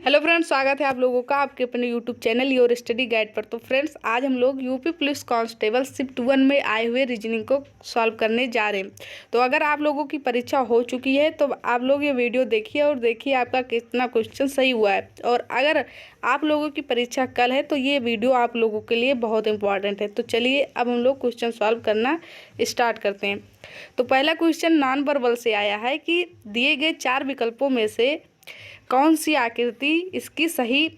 Hello friends, स्वागत है आप लोगों का आपके अपने YouTube channel your study guide पर। तो फ्रेंड्स, आज हम लोग यूपी पुलिस कांस्टेबल शिफ्ट 1 में आए हुए रीजनिंग को सॉल्व करने जा रहे हैं। तो अगर आप लोगों की परीक्षा हो चुकी है तो आप लोग ये वीडियो देखिए और देखिए आपका कितना क्वेश्चन सही हुआ है। और अगर आप लोगों की परीक्षा कल है तो ये वीडियो आप लोगों के लिए बहुत इंपॉर्टेंट है। तो चलिए अब हम लोग क्वेश्चन सॉल्व करना स्टार्ट करते हैं। तो पहला क्वेश्चन नॉन वर्बल से आया है कि दिए गए 4 विकल्पों में से कौन सी आकृति इसकी सही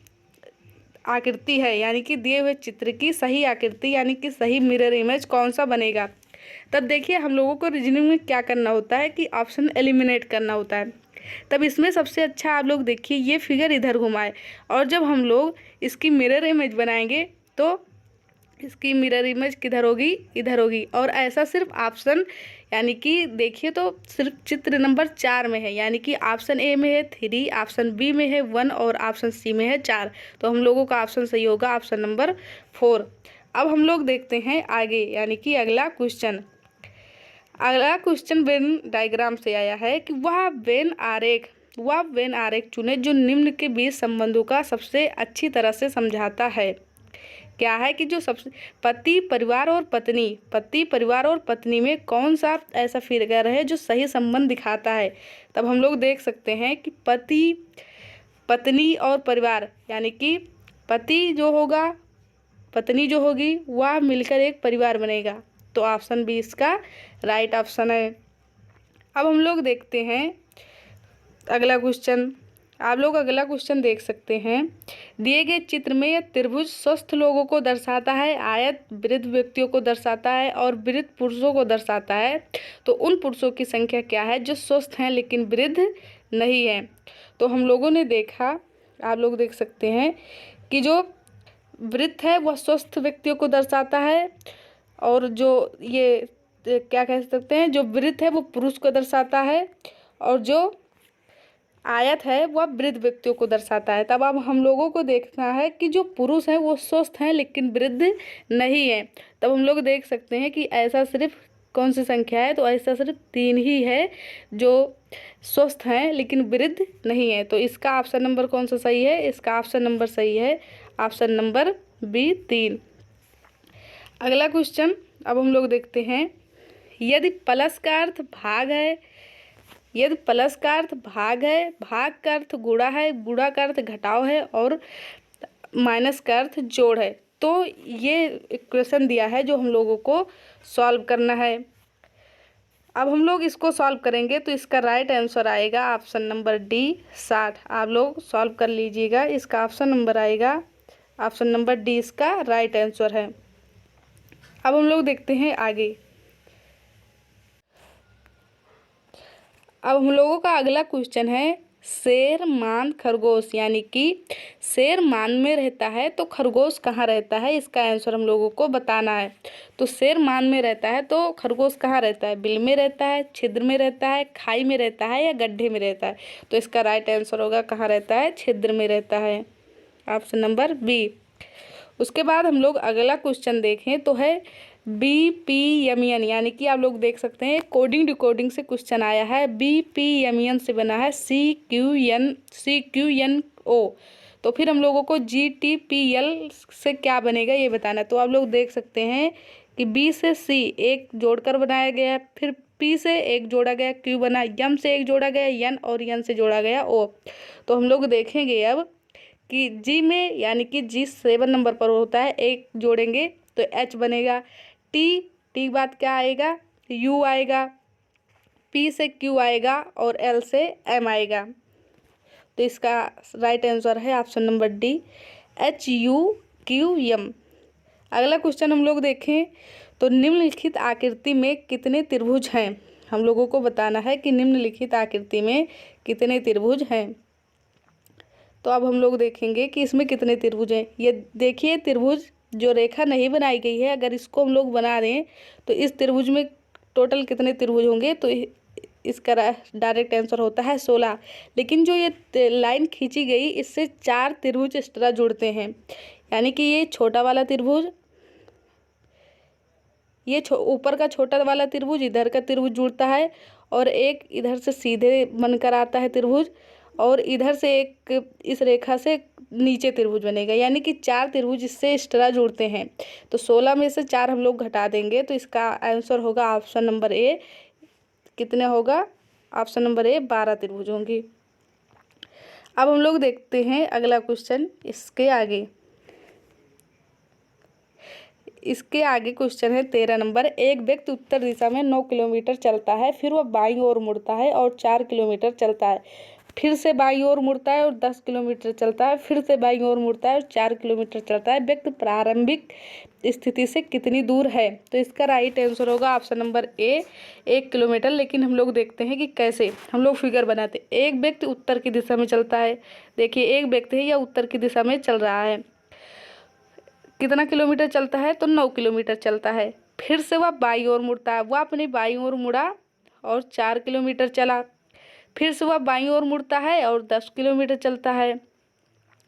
आकृति है, यानी कि दिए हुए चित्र की सही आकृति यानी कि सही मिरर इमेज कौन सा बनेगा। तब देखिए हम लोगों को रीजनिंग में क्या करना होता है कि ऑप्शन एलिमिनेट करना होता है। तब इसमें सबसे अच्छा आप लोग देखिए ये फिगर इधर घुमाए और जब हम लोग इसकी मिरर इमेज बनाएंगे तो इसकी मिरर इमेज किधर होगी, इधर होगी। और ऐसा सिर्फ ऑप्शन यानी कि देखिए तो सिर्फ चित्र नंबर 4 में है, यानी कि ऑप्शन ए में है 3, ऑप्शन बी में है 1 और ऑप्शन सी में है 4। तो हम लोगों का ऑप्शन सही होगा ऑप्शन नंबर 4। अब हम लोग देखते हैं आगे, यानी कि अगला क्वेश्चन वेन डायग्राम से आया है कि वह वेन आरेख चुने जो निम्न के बीच संबंधों का सबसे अच्छी तरह से समझाता है। क्या है कि जो सबसे पति परिवार और पत्नी में कौन सा ऐसा फिगर है जो सही संबंध दिखाता है। तब हम लोग देख सकते हैं कि पति पत्नी और परिवार, यानी कि पति जो होगा पत्नी जो होगी वह मिलकर एक परिवार बनेगा। तो ऑप्शन बी इसका राइट ऑप्शन है। अब हम लोग देखते हैं अगला क्वेश्चन। आप लोग अगला क्वेश्चन देख सकते हैं। दिए गए चित्र में यह त्रिभुज स्वस्थ लोगों को दर्शाता है, आयत वृद्ध व्यक्तियों को दर्शाता है और वृद्ध पुरुषों को दर्शाता है। तो उन पुरुषों की संख्या क्या है जो स्वस्थ हैं लेकिन वृद्ध नहीं है। तो हम लोगों ने देखा, आप लोग देख सकते हैं कि जो वृद्ध है वह स्वस्थ व्यक्तियों को दर्शाता है और जो ये क्या कह सकते हैं, जो वृद्ध है वो पुरुष को दर्शाता है और जो आयत है वह वृद्ध व्यक्तियों को दर्शाता है। तब अब हम लोगों को देखना है कि जो पुरुष हैं वो स्वस्थ हैं लेकिन वृद्ध नहीं है। तब हम लोग देख सकते हैं कि ऐसा सिर्फ कौन सी संख्या है, तो ऐसा सिर्फ 3 ही है जो स्वस्थ हैं लेकिन वृद्ध नहीं है। तो इसका ऑप्शन नंबर कौन सा सही है, इसका ऑप्शन नंबर सही है ऑप्शन नंबर बी 3। अगला क्वेश्चन अब हम लोग देखते हैं। यदि प्लस का अर्थ भाग है, भाग का अर्थ गुणा है, गुणा का अर्थ घटाव है और माइनस का अर्थ जोड़ है। तो ये इक्वेशन दिया है जो हम लोगों को सॉल्व करना है। अब हम लोग इसको सॉल्व करेंगे तो इसका राइट आंसर आएगा ऑप्शन नंबर डी 60। आप लोग सॉल्व कर लीजिएगा, इसका ऑप्शन नंबर आएगा ऑप्शन नंबर डी, इसका राइट आंसर है। अब हम लोग देखते हैं आगे। अब हम लोगों का अगला क्वेश्चन है शेर मान खरगोश, यानी कि शेर मान में रहता है तो खरगोश कहाँ रहता है, इसका आंसर हम लोगों को बताना है। तो शेर मान में रहता है तो खरगोश कहाँ रहता है, बिल में रहता है, छिद्र में रहता है, खाई में रहता है या गड्ढे में रहता है। तो इसका राइट आंसर होगा कहाँ रहता है, छिद्र में रहता है, ऑप्शन नंबर बी। उसके बाद हम लोग अगला क्वेश्चन देखें तो है BPMN, यानी कि आप लोग देख सकते हैं कोडिंग डिकोडिंग से क्वेश्चन आया है। BPMN से बना है CQNO। तो फिर हम लोगों को GTPL से क्या बनेगा ये बताना है। तो आप लोग देख सकते हैं कि B से C एक जोड़कर बनाया गया, फिर P से एक जोड़ा गया Q बना, M से एक जोड़ा गया N और N से जोड़ा गया O। तो हम लोग देखेंगे अब कि G में, यानी कि G 7 नंबर पर होता है, एक जोड़ेंगे तो H बनेगा। टी बाद क्या आएगा, U आएगा, P से Q आएगा और L से M आएगा। तो इसका राइट आंसर है ऑप्शन नंबर डी HUQM। अगला क्वेश्चन हम लोग देखें तो निम्नलिखित आकृति में कितने त्रिभुज हैं। हम लोगों को बताना है कि निम्नलिखित आकृति में कितने त्रिभुज हैं। तो अब हम लोग देखेंगे कि इसमें कितने त्रिभुज हैं। ये देखिए त्रिभुज जो रेखा नहीं बनाई गई है, अगर इसको हम लोग बना दें तो इस त्रिभुज में टोटल कितने त्रिभुज होंगे, तो इसका डायरेक्ट आंसर होता है 16। लेकिन जो ये लाइन खींची गई इससे 4 त्रिभुज इस तरह जुड़ते हैं, यानी कि ये छोटा वाला त्रिभुज, ये ऊपर का छोटा वाला त्रिभुज इधर का त्रिभुज जुड़ता है और एक इधर से सीधे बनकर आता है त्रिभुज, और इधर से एक इस रेखा से नीचे त्रिभुज बनेगा, यानी कि 4 त्रिभुज इससे एक्स्ट्रा जुड़ते हैं। तो 16 में से 4 हम लोग घटा देंगे तो इसका आंसर होगा ऑप्शन नंबर ए। कितने होगा? ऑप्शन नंबर ए 12 त्रिभुज होंगे। अब हम लोग देखते हैं अगला क्वेश्चन। इसके आगे क्वेश्चन है 13 नंबर। एक व्यक्ति उत्तर दिशा में 9 किलोमीटर चलता है, फिर वह बाईं ओर मुड़ता है और 4 किलोमीटर चलता है, फिर से बाईं ओर मुड़ता है और 10 किलोमीटर चलता है, फिर से बाईं ओर मुड़ता है और 4 किलोमीटर चलता है। व्यक्ति प्रारंभिक स्थिति से कितनी दूर है? तो इसका राइट आंसर होगा ऑप्शन नंबर ए 1 किलोमीटर। लेकिन हम लोग देखते हैं कि कैसे हम लोग फिगर बनाते। एक व्यक्ति उत्तर की दिशा में चलता है, देखिए एक व्यक्ति है या उत्तर की दिशा में चल रहा है, कितना किलोमीटर चलता है? तो 9 किलोमीटर चलता है। फिर से वह बाईं ओर मुड़ता है, वह अपनी बाईं ओर मुड़ा और 4 किलोमीटर चला। फिर से वह बाईं ओर मुड़ता है और 10 किलोमीटर चलता है,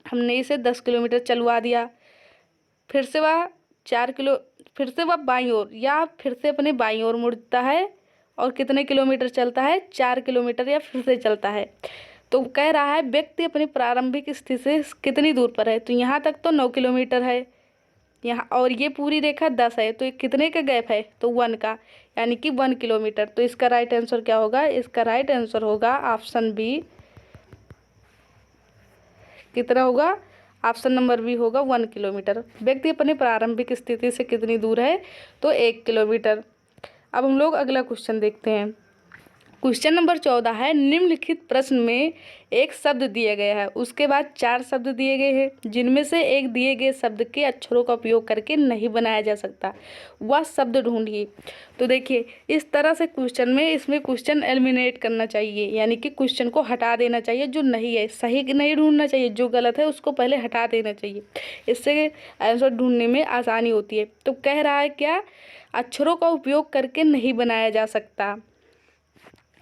हमने इसे 10 किलोमीटर चलवा दिया। फिर से वह फिर से वह बाईं ओर या फिर से अपने बाईं ओर मुड़ता है और कितने किलोमीटर चलता है? 4 किलोमीटर या फिर से चलता है। तो कह रहा है व्यक्ति अपनी प्रारंभिक स्थिति से कितनी दूर पर है? तो यहाँ तक तो 9 किलोमीटर है यहाँ, और ये पूरी रेखा 10 है, तो ये कितने का गैप है? तो 1 का, यानी कि 1 किलोमीटर। तो इसका राइट आंसर क्या होगा? इसका राइट आंसर होगा ऑप्शन बी। कितना होगा? ऑप्शन नंबर बी होगा 1 किलोमीटर। व्यक्ति अपनी प्रारंभिक स्थिति से कितनी दूर है? तो 1 किलोमीटर। अब हम लोग अगला क्वेश्चन देखते हैं। क्वेश्चन नंबर 14 है, निम्नलिखित प्रश्न में एक शब्द दिया गया है, उसके बाद 4 शब्द दिए गए हैं, जिनमें से एक दिए गए शब्द के अक्षरों का उपयोग करके नहीं बनाया जा सकता, वह शब्द ढूंढिए। तो देखिए इस तरह से क्वेश्चन में इसमें क्वेश्चन एलिमिनेट करना चाहिए, यानी कि क्वेश्चन को हटा देना चाहिए, जो नहीं है सही नहीं ढूंढना चाहिए, जो गलत है उसको पहले हटा देना चाहिए। इससे आंसर ढूंढने में आसानी होती है। तो कह रहा है क्या? अक्षरों का उपयोग करके नहीं बनाया जा सकता,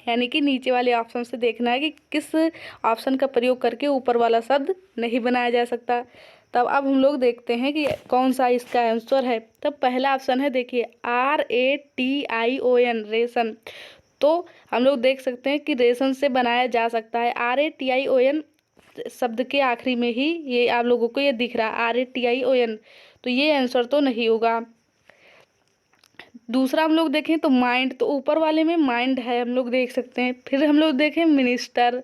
यानी कि नीचे वाले ऑप्शन से देखना है कि किस ऑप्शन का प्रयोग करके ऊपर वाला शब्द नहीं बनाया जा सकता। तब अब हम लोग देखते हैं कि कौन सा इसका आंसर है। तब पहला ऑप्शन है, देखिए RATION रेशन। तो हम लोग देख सकते हैं कि रेशन से बनाया जा सकता है। RATION शब्द के आखिरी में ही ये आप लोगों को ये दिख रहा है RATION, तो ये आंसर तो नहीं होगा। दूसरा हम लोग देखें तो माइंड, तो ऊपर वाले में माइंड है, हम लोग देख सकते हैं। फिर हम लोग देखें मिनिस्टर,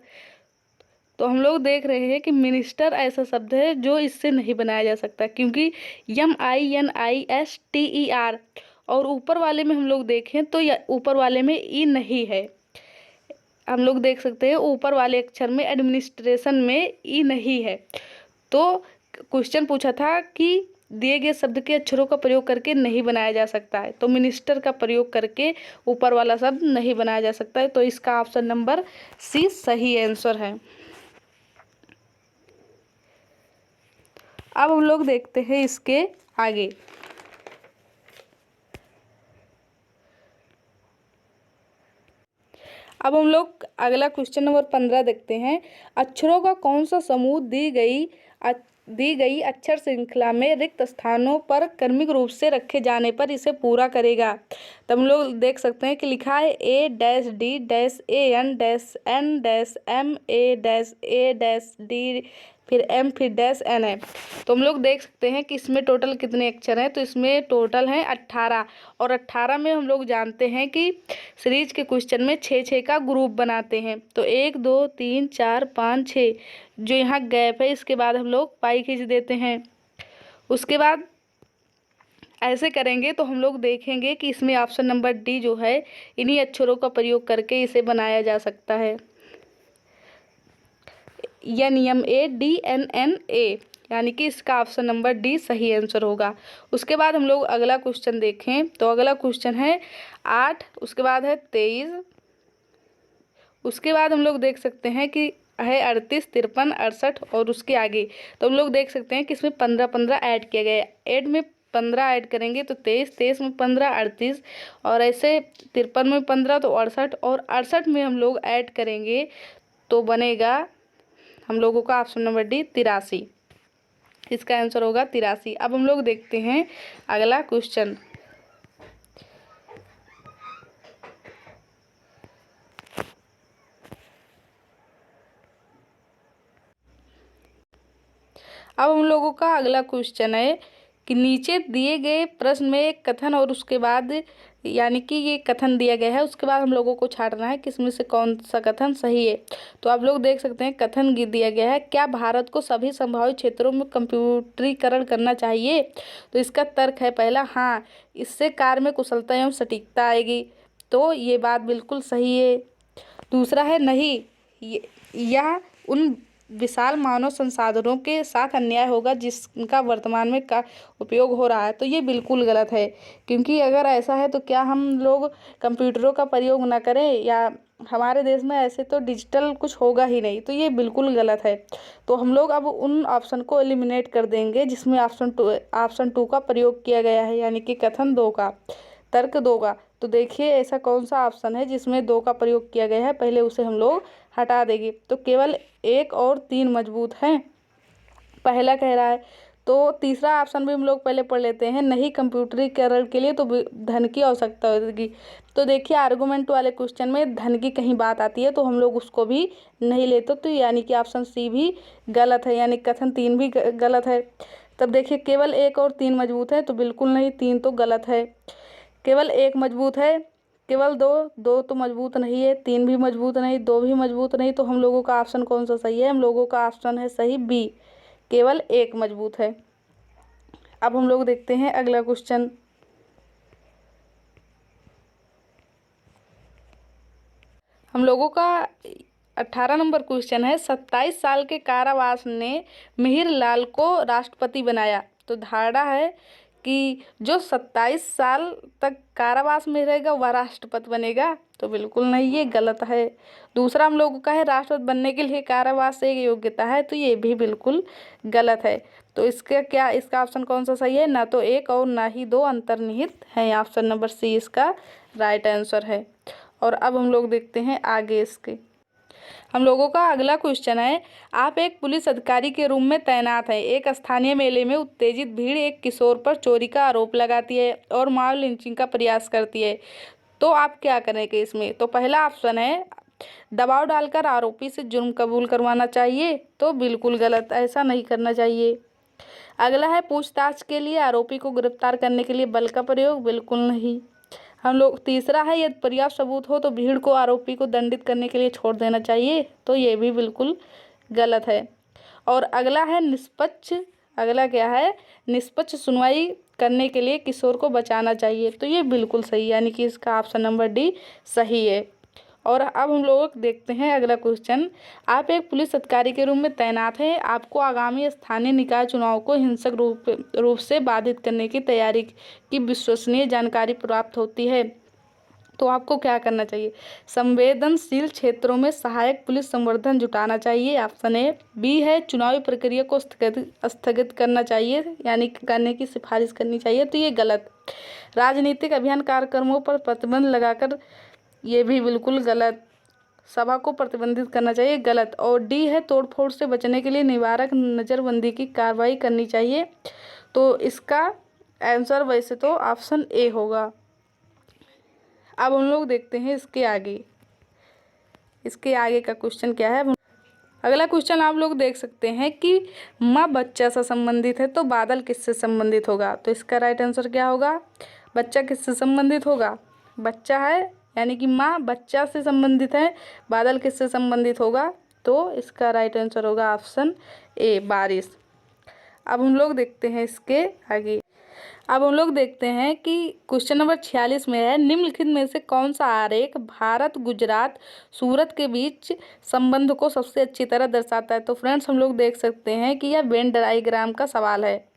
तो हम लोग देख रहे हैं कि मिनिस्टर ऐसा शब्द है जो इससे नहीं बनाया जा सकता, क्योंकि MINISTER। और ऊपर वाले में हम लोग देखें तो ऊपर वाले में ई नहीं है। हम लोग देख सकते हैं ऊपर वाले अक्षर में एडमिनिस्ट्रेशन में ई नहीं है। तो क्वेश्चन पूछा था कि दिए गए शब्द के अक्षरों का प्रयोग करके नहीं बनाया जा सकता है, तो मिनिस्टर का प्रयोग करके ऊपर वाला शब्द नहीं बनाया जा सकता है। तो इसका ऑप्शन नंबर सी सही आंसर है। अब हम लोग देखते हैं इसके आगे। अब हम लोग अगला क्वेश्चन नंबर 15 देखते हैं। अक्षरों का कौन सा समूह दी गई अक्षर श्रृंखला में रिक्त स्थानों पर क्रमिक रूप से रखे जाने पर इसे पूरा करेगा? तो हम लोग देख सकते हैं कि लिखा है A-D-N-M-A-M-A-A-D फिर M फिर -N है। तो हम लोग देख सकते हैं कि इसमें टोटल कितने अक्षर हैं? तो इसमें टोटल हैं 18, और 18 में हम लोग जानते हैं कि सीरीज के क्वेश्चन में 6-6 का ग्रुप बनाते हैं। तो 1 2 3 4 5 6, जो यहाँ गैप है इसके बाद हम लोग पाई खींच देते हैं। उसके बाद ऐसे करेंगे तो हम लोग देखेंगे कि इसमें ऑप्शन नंबर डी जो है, इन्हीं अक्षरों का प्रयोग करके इसे बनाया जा सकता है। NMADNNA, यानी कि इसका ऑप्शन नंबर डी सही आंसर होगा। उसके बाद हम लोग अगला क्वेश्चन देखें तो अगला क्वेश्चन है 8, उसके बाद है 23, उसके बाद हम लोग देख सकते हैं कि है 38, 53, 68 और उसके आगे। तो हम लोग देख सकते हैं कि इसमें 15-15 ऐड किया गया है। 8 में 15 ऐड करेंगे तो 23, 23 में 15 38, और ऐसे 53 में 15 तो 68, और 68 में हम लोग ऐड करेंगे तो बनेगा हम लोगों का ऑप्शन नंबर डी 83। इसका आंसर होगा 83। अब हम लोग देखते हैं अगला क्वेश्चन। अब हम लोगों का अगला क्वेश्चन है कि नीचे दिए गए प्रश्न में एक कथन और उसके बाद यानी कि ये कथन दिया गया है, उसके बाद हम लोगों को छांटना है किसमें से कौन सा कथन सही है। तो आप लोग देख सकते हैं कथन दिया गया है, क्या भारत को सभी संभावित क्षेत्रों में कंप्यूटरीकरण करना चाहिए। तो इसका तर्क है पहला, हाँ, इससे कार्य में कुशलता एवं सटीकता आएगी। तो ये बात बिल्कुल सही है। दूसरा है नहीं, यह उन विशाल मानव संसाधनों के साथ अन्याय होगा जिसका वर्तमान में का उपयोग हो रहा है। तो ये बिल्कुल गलत है, क्योंकि अगर ऐसा है तो क्या हम लोग कंप्यूटरों का प्रयोग ना करें, या हमारे देश में ऐसे तो डिजिटल कुछ होगा ही नहीं। तो ये बिल्कुल गलत है। तो हम लोग अब उन ऑप्शन को एलिमिनेट कर देंगे जिसमें ऑप्शन टू का प्रयोग किया गया है, यानी कि कथन दो का, तर्क दो का। तो देखिए ऐसा कौन सा ऑप्शन है जिसमें दो का प्रयोग किया गया है, पहले उसे हम लोग हटा देंगे। तो केवल 1 और 3 मजबूत हैं, पहला कह रहा है। तो तीसरा ऑप्शन भी हम लोग पहले पढ़ लेते हैं, नहीं कंप्यूटरीकरण के लिए तो धन की आवश्यकता होगी। तो देखिए आर्गूमेंट वाले क्वेश्चन में धन की कहीं बात आती है तो हम लोग उसको भी नहीं लेते, तो यानी कि ऑप्शन सी भी गलत है, यानी कथन 3 भी गलत है। तब देखिए केवल 1 और 3 मजबूत है, तो बिल्कुल नहीं, 3 तो गलत है। केवल 1 मजबूत है, केवल दो तो मजबूत नहीं है, 3 भी मजबूत नहीं, 2 भी मजबूत नहीं। तो हम लोगों का ऑप्शन कौन सा सही है, हम लोगों का ऑप्शन है सही बी, केवल 1 मजबूत है। अब हम लोग देखते हैं अगला क्वेश्चन। हम लोगों का 18 नंबर क्वेश्चन है, 27 साल के कारावास ने मिहिर लाल को राष्ट्रपति बनाया। तो धारणा है कि जो 27 साल तक कारावास में रहेगा वह राष्ट्रपति बनेगा। तो बिल्कुल नहीं, ये गलत है। दूसरा हम लोगों का है राष्ट्रपति बनने के लिए कारावास से एक योग्यता है। तो ये भी बिल्कुल गलत है। तो इसका ऑप्शन कौन सा सही है, ना तो 1 और ना ही 2 अंतर्निहित है। ऑप्शन नंबर सी इसका राइट आंसर है। और अब हम लोग देखते हैं आगे इसके। हम लोगों का अगला क्वेश्चन है, आप एक पुलिस अधिकारी के रूप में तैनात हैं। एक स्थानीय मेले में उत्तेजित भीड़ एक किशोर पर चोरी का आरोप लगाती है और मॉब लिंचिंग का प्रयास करती है। तो आप क्या करेंगे इसमें। तो पहला ऑप्शन है दबाव डालकर आरोपी से जुर्म कबूल करवाना चाहिए। तो बिल्कुल गलत, ऐसा नहीं करना चाहिए। अगला है पूछताछ के लिए आरोपी को गिरफ्तार करने के लिए बल का प्रयोग। बिल्कुल नहीं। हम लोग तीसरा है यदि पर्याप्त सबूत हो तो भीड़ को आरोपी को दंडित करने के लिए छोड़ देना चाहिए। तो ये भी बिल्कुल गलत है। और अगला है अगला क्या है, निष्पक्ष सुनवाई करने के लिए किशोर को बचाना चाहिए। तो ये बिल्कुल सही, यानी कि इसका ऑप्शन नंबर डी सही है। और अब हम लोग देखते हैं अगला क्वेश्चन, आप एक पुलिस अधिकारी के रूप में तैनात हैं। आपको आगामी स्थानीय निकाय चुनाव को हिंसक रूप से बाधित करने की तैयारी की विश्वसनीय जानकारी प्राप्त होती है। तो आपको क्या करना चाहिए, संवेदनशील क्षेत्रों में सहायक पुलिस संवर्धन जुटाना चाहिए। ऑप्शन ए बी है चुनावी प्रक्रिया को स्थगित करना चाहिए, यानी करने की सिफारिश करनी चाहिए। तो ये गलत। राजनीतिक अभियान कार्यक्रमों पर प्रतिबंध लगाकर, ये भी बिल्कुल गलत। सभा को प्रतिबंधित करना चाहिए, गलत। और डी है तोड़फोड़ से बचने के लिए निवारक नज़रबंदी की कार्रवाई करनी चाहिए। तो इसका आंसर वैसे तो ऑप्शन ए होगा। अब हम लोग देखते हैं इसके आगे का क्वेश्चन क्या है। अगला क्वेश्चन आप लोग देख सकते हैं कि माँ बच्चा से संबंधित है तो बादल किससे संबंधित होगा। तो इसका राइट आंसर क्या होगा, बच्चा किससे संबंधित होगा, बच्चा है, यानी कि माँ बच्चा से संबंधित है, बादल किससे संबंधित होगा। तो इसका राइट आंसर होगा ऑप्शन ए बारिश। अब हम लोग देखते हैं इसके आगे। अब हम लोग देखते हैं कि क्वेश्चन नंबर 46 में है, निम्नलिखित में से कौन सा आरेख भारत, गुजरात, सूरत के बीच संबंध को सबसे अच्छी तरह दर्शाता है। तो फ्रेंड्स हम लोग देख सकते हैं कि यह वेन डायग्राम का सवाल है।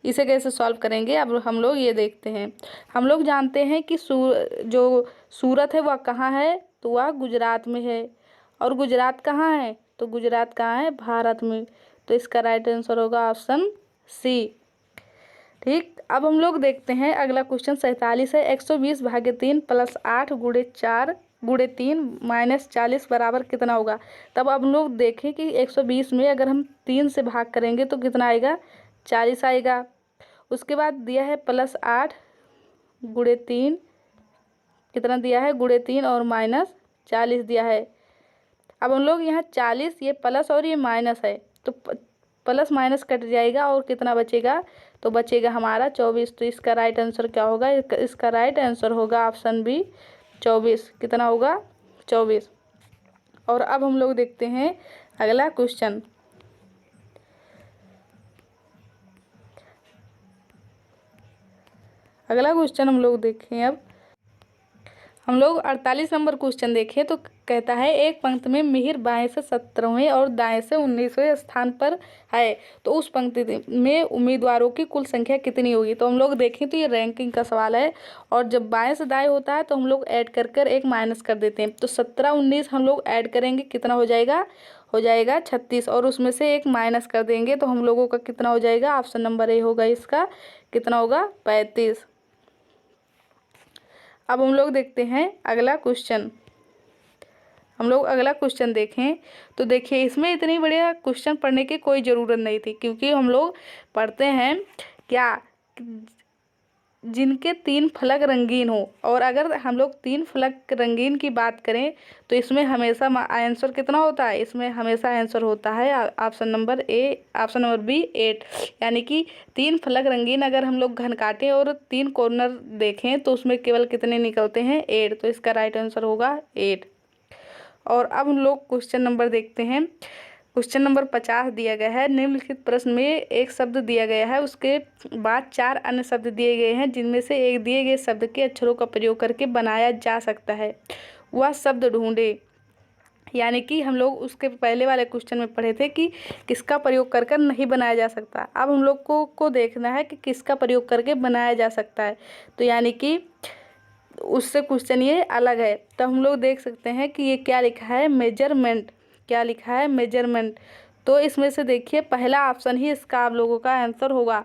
इसे कैसे सॉल्व करेंगे अब हम लोग ये देखते हैं। हम लोग जानते हैं कि जो सूरत है वह कहाँ है, तो वह गुजरात में है। और गुजरात कहाँ है, तो गुजरात कहाँ है, भारत में। तो इसका राइट आंसर होगा ऑप्शन सी। ठीक, अब हम लोग देखते हैं अगला क्वेश्चन 47 है, 120/3 + 8 × 4 × 3 - 40 बराबर कितना होगा। तब अब हम लोग देखें कि 120 में अगर हम 3 से भाग करेंगे तो कितना आएगा, 40 आएगा। उसके बाद दिया है +8 × 3, कितना दिया है, × 3 और -40 दिया है। अब हम लोग यहाँ 40, ये प्लस और ये माइनस है, तो प्लस माइनस कट जाएगा और कितना बचेगा, तो बचेगा हमारा 24। तो इसका राइट आंसर क्या होगा, इसका राइट आंसर होगा ऑप्शन बी 24। कितना होगा, 24। और अब हम लोग देखते हैं अगला क्वेश्चन। अगला क्वेश्चन हम लोग देखें, अब हम लोग 48 नंबर क्वेश्चन देखें तो कहता है एक पंक्ति में मिहिर बाएं से 17वें और दाएं से 19वें स्थान पर है, तो उस पंक्ति में उम्मीदवारों की कुल संख्या कितनी होगी। तो हम लोग देखें तो ये रैंकिंग का सवाल है, और जब बाएं से दाएं होता है तो हम लोग ऐड कर कर एक माइनस कर देते हैं। तो 17 19 हम लोग ऐड करेंगे, कितना हो जाएगा 36, और उसमें से एक माइनस कर देंगे तो हम लोगों का कितना हो जाएगा, ऑप्शन नंबर ए होगा इसका, कितना होगा 35। अब हम लोग देखते हैं अगला क्वेश्चन। हम लोग अगला क्वेश्चन देखें तो देखिए इसमें इतनी बढ़िया क्वेश्चन पढ़ने की कोई ज़रूरत नहीं थी, क्योंकि हम लोग पढ़ते हैं क्या, जिनके 3 फलक रंगीन हो। और अगर हम लोग 3 फलक रंगीन की बात करें तो इसमें हमेशा आंसर कितना होता है, इसमें हमेशा आंसर होता है option number A, option number B 8। यानी कि 3 फलक रंगीन अगर हम लोग घन काटें और 3 कॉर्नर देखें तो उसमें केवल कितने निकलते हैं, 8। तो इसका राइट आंसर होगा 8। और अब हम लोग क्वेश्चन नंबर देखते हैं। क्वेश्चन नंबर 50 दिया गया है, निम्नलिखित प्रश्न में एक शब्द दिया गया है, उसके बाद 4 अन्य शब्द दिए गए हैं, जिनमें से एक दिए गए शब्द के अक्षरों का प्रयोग करके बनाया जा सकता है, वह शब्द ढूंढे। यानी कि हम लोग उसके पहले वाले क्वेश्चन में पढ़े थे कि किसका प्रयोग कर कर नहीं बनाया जा सकता। अब हम लोग को देखना है कि किसका प्रयोग करके बनाया जा सकता है। तो यानी कि उससे क्वेश्चन ये अलग है। तो हम लोग देख सकते हैं कि ये क्या लिखा है, मेजरमेंट। क्या लिखा है, मेजरमेंट। तो इसमें से देखिए पहला ऑप्शन ही इसका आप लोगों का आंसर होगा।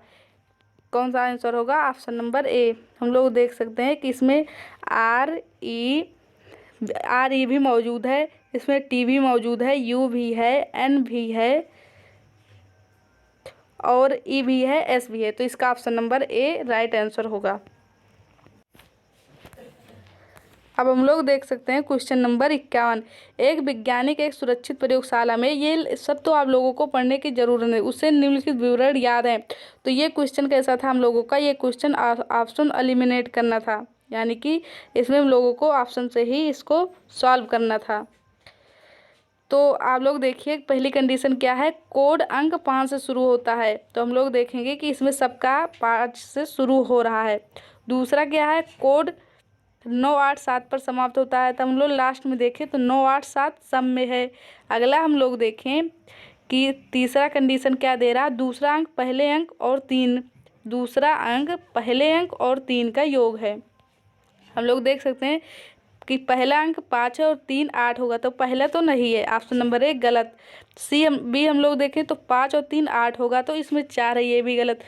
कौन सा आंसर होगा, ऑप्शन नंबर ए। हम लोग देख सकते हैं कि इसमें आर ई भी मौजूद है, इसमें टी भी मौजूद है, यू भी है, एन भी है और ई भी है, एस भी है। तो इसका ऑप्शन नंबर ए राइट आंसर होगा। अब हम लोग देख सकते हैं क्वेश्चन नंबर 51। एक वैज्ञानिक एक सुरक्षित प्रयोगशाला में, ये सब तो आप लोगों को पढ़ने की जरूरत नहीं, उससे निम्नलिखित विवरण याद है। तो ये क्वेश्चन कैसा था हम लोगों का, ये क्वेश्चन ऑप्शन एलिमिनेट करना था, यानी कि इसमें हम लोगों को ऑप्शन से ही इसको सॉल्व करना था। तो आप लोग देखिए पहली कंडीशन क्या है, कोड अंक 5 से शुरू होता है। तो हम लोग देखेंगे कि इसमें सबका 5 से शुरू हो रहा है। दूसरा क्या है, कोड 9 8 7 पर समाप्त होता है। तो हम लोग लास्ट में देखें तो 9 8 7 सम में है। अगला हम लोग देखें कि तीसरा कंडीशन क्या दे रहा है, दूसरा अंक पहले अंक और 3, दूसरा अंक पहले अंक और 3 का योग है। हम लोग देख सकते हैं कि पहला अंक 5 है और 3 8 होगा, तो पहला तो नहीं है, ऑप्शन नंबर 1 गलत। बी हम लोग देखें तो 5 और 3 8 होगा, तो इसमें 4 है, ये भी गलत।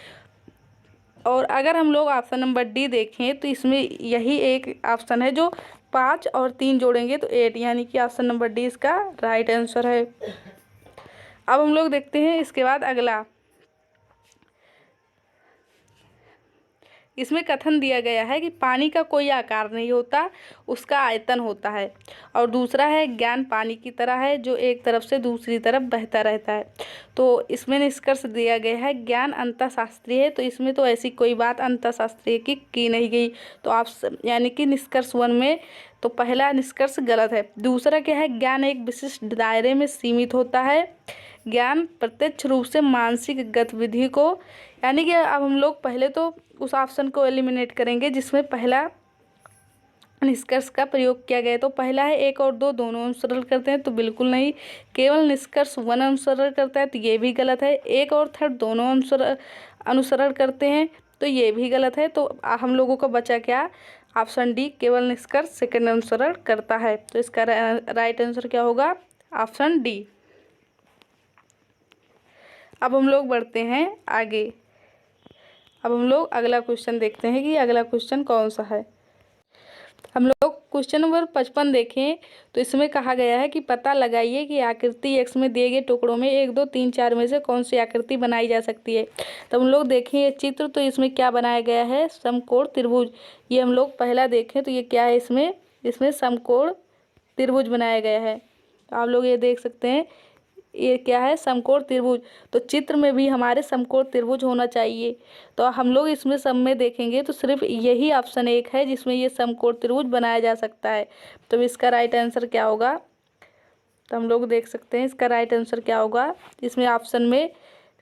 और अगर हम लोग ऑप्शन नंबर डी देखें तो इसमें यही एक ऑप्शन है जो 5 और 3 जोड़ेंगे तो 8, यानी कि ऑप्शन नंबर डी इसका राइट आंसर है। अब हम लोग देखते हैं इसके बाद अगला। इसमें कथन दिया गया है कि पानी का कोई आकार नहीं होता, उसका आयतन होता है। और दूसरा है ज्ञान पानी की तरह है जो एक तरफ से दूसरी तरफ बहता रहता है। तो इसमें निष्कर्ष दिया गया है ज्ञान अंतःशास्त्रीय है, तो इसमें तो ऐसी कोई बात अंतःशास्त्रीय की नहीं गई। तो आप यानी कि निष्कर्ष 1 में तो पहला निष्कर्ष गलत है। दूसरा क्या है, ज्ञान एक विशिष्ट दायरे में सीमित होता है। ज्ञान प्रत्यक्ष रूप से मानसिक गतिविधि को, यानी कि अब हम लोग पहले तो उस ऑप्शन को एलिमिनेट करेंगे जिसमें पहला निष्कर्ष का प्रयोग किया गया। तो पहला है 1 और 2 दोनों अनुसरण करते हैं, तो बिल्कुल नहीं। केवल निष्कर्ष 1 अनुसरण करता है, तो ये भी गलत है। 1 और 3 दोनों अनुसरण करते हैं, तो ये भी गलत है। तो हम लोगों का बचा क्या, ऑप्शन डी केवल निष्कर्ष सेकंड अनुसरण करता है। तो इसका राइट आंसर क्या होगा, ऑप्शन डी। अब हम लोग बढ़ते हैं आगे। अब हम लोग अगला क्वेश्चन देखते हैं कि अगला क्वेश्चन कौन सा है। हम लोग क्वेश्चन नंबर 55 देखें तो इसमें कहा गया है कि पता लगाइए कि आकृति एक्स में दिए गए टुकड़ों में 1 2 3 4 में से कौन सी आकृति बनाई जा सकती है। तो हम लोग देखें ये चित्र, तो इसमें क्या बनाया गया है, समकोण त्रिभुज। ये हम लोग पहला देखें तो ये क्या है, इसमें समकोण त्रिभुज बनाया गया है। तो आप लोग ये देख सकते हैं ये क्या है, समकोण त्रिभुज। तो चित्र में भी हमारे समकोण त्रिभुज होना चाहिए। तो हम लोग इसमें सब में देखेंगे तो सिर्फ यही ऑप्शन 1 है जिसमें ये समकोण त्रिभुज बनाया जा सकता है। तो इसका राइट आंसर क्या होगा, तो हम लोग देख सकते हैं इसका राइट आंसर क्या होगा। इसमें ऑप्शन में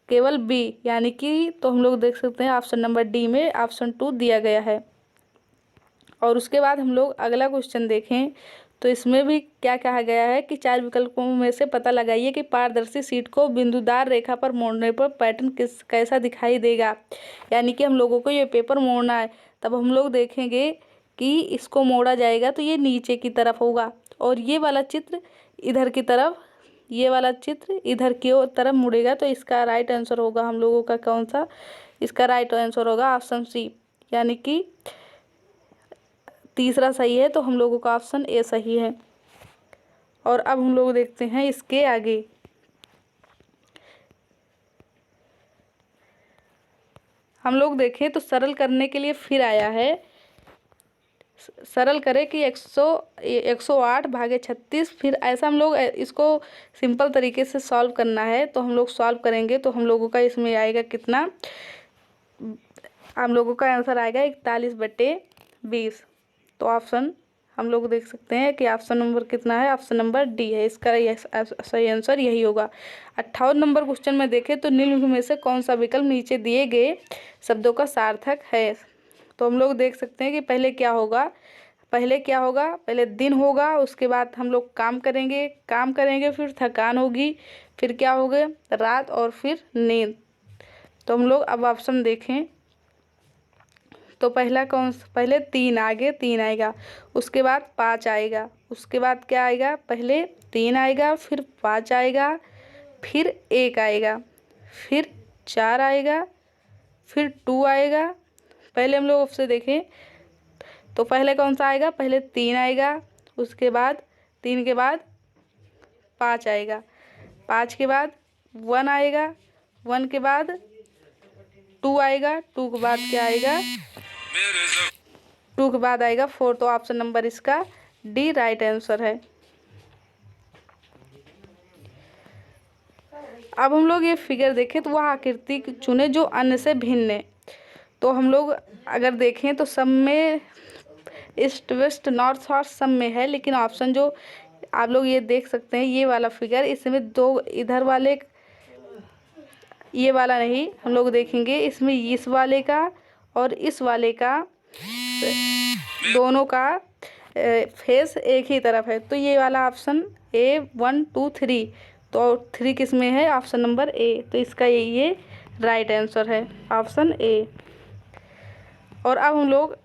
केवल बी यानी कि, तो हम लोग देख सकते हैं ऑप्शन नंबर डी में ऑप्शन 2 दिया गया है। और उसके बाद हम लोग अगला क्वेश्चन देखें तो इसमें भी क्या कहा गया है कि 4 विकल्पों में से पता लगाइए कि पारदर्शी शीट को बिंदुदार रेखा पर मोड़ने पर पैटर्न कैसा दिखाई देगा। यानी कि हम लोगों को ये पेपर मोड़ना है, तब हम लोग देखेंगे कि इसको मोड़ा जाएगा तो ये नीचे की तरफ होगा और ये वाला चित्र इधर की तरफ, ये वाला चित्र इधर की तरफ मुड़ेगा। तो इसका राइट आंसर होगा हम लोगों का कौन सा, इसका राइट आंसर होगा ऑप्शन सी, यानी कि तीसरा सही है। तो हम लोगों का ऑप्शन ए सही है। और अब हम लोग देखते हैं इसके आगे। हम लोग देखें तो सरल करने के लिए फिर आया है, सरल करें कि 108 भागे 36। फिर ऐसा हम लोग इसको सिंपल तरीके से सॉल्व करना है। तो हम लोग सॉल्व करेंगे तो हम लोगों का इसमें आएगा कितना, हम लोगों का आंसर आएगा 41/20। तो ऑप्शन हम लोग देख सकते हैं कि ऑप्शन नंबर कितना है, ऑप्शन नंबर डी है। इसका सही आंसर यही होगा। 58 नंबर क्वेश्चन में देखें तो निम्न में से कौन सा विकल्प नीचे दिए गए शब्दों का सार्थक है। तो हम लोग देख सकते हैं कि पहले क्या होगा, पहले दिन होगा, उसके बाद हम लोग काम करेंगे, फिर थकान होगी, फिर क्या होगा रात और फिर नींद। तो हम लोग अब ऑप्शन देखें तो पहले 3 आएगा, उसके बाद 5 आएगा, उसके बाद क्या आएगा, पहले 3 आएगा, फिर 5 आएगा, फिर 1 आएगा, फिर 4 आएगा, फिर 2 आएगा। पहले हम लोग उससे देखें तो पहले कौन सा आएगा, पहले 3 आएगा, उसके बाद 3 के बाद 5 आएगा, 5 के बाद 1 आएगा, 1 के बाद 2 आएगा, 2 के बाद क्या आएगा, 2 के बाद आएगा 4। तो ऑप्शन नंबर इसका डी राइट आंसर है। अब हम लोग ये फिगर देखें तो वह आकृति चुने जो अन्य से भिन्न है। तो हम लोग अगर देखें तो सब में ईस्ट वेस्ट नॉर्थ साउथ सब में है, लेकिन ऑप्शन जो आप लोग ये देख सकते हैं ये वाला फिगर, इसमें 2 इधर वाले, ये वाला नहीं, हम लोग देखेंगे इसमें इस वाले का और इस वाले का दोनों का फेस एक ही तरफ है। तो ये वाला ऑप्शन ए 1 2 3, तो 3 किस में है, ऑप्शन नंबर ए। तो इसका ये राइट आंसर है ऑप्शन ए। और अब हम लोग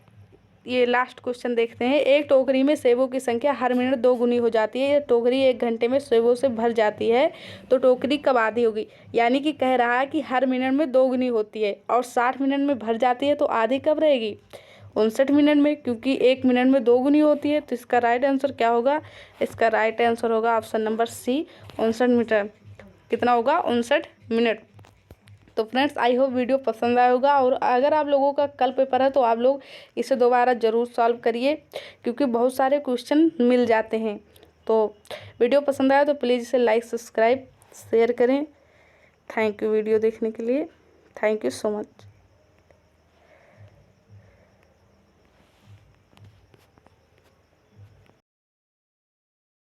ये लास्ट क्वेश्चन देखते हैं। एक टोकरी में सेबों की संख्या हर मिनट 2 गुनी हो जाती है। ये टोकरी 1 घंटे में सेबों से भर जाती है, तो टोकरी कब आधी होगी। यानी कि कह रहा है कि हर मिनट में 2 गुनी होती है और 60 मिनट में भर जाती है, तो आधी कब रहेगी, 59 मिनट में, क्योंकि 1 मिनट में 2 गुनी होती है। तो इसका राइट आंसर क्या होगा, इसका राइट आंसर होगा ऑप्शन नंबर सी 59 मिनट। कितना होगा, 59 मिनट। तो फ्रेंड्स आई होप वीडियो पसंद आया होगा, और अगर आप लोगों का कल पेपर है तो आप लोग इसे दोबारा ज़रूर सॉल्व करिए, क्योंकि बहुत सारे क्वेश्चन मिल जाते हैं। तो वीडियो पसंद आया तो प्लीज़ इसे लाइक सब्सक्राइब शेयर करें। थैंक यू वीडियो देखने के लिए, थैंक यू सो मच।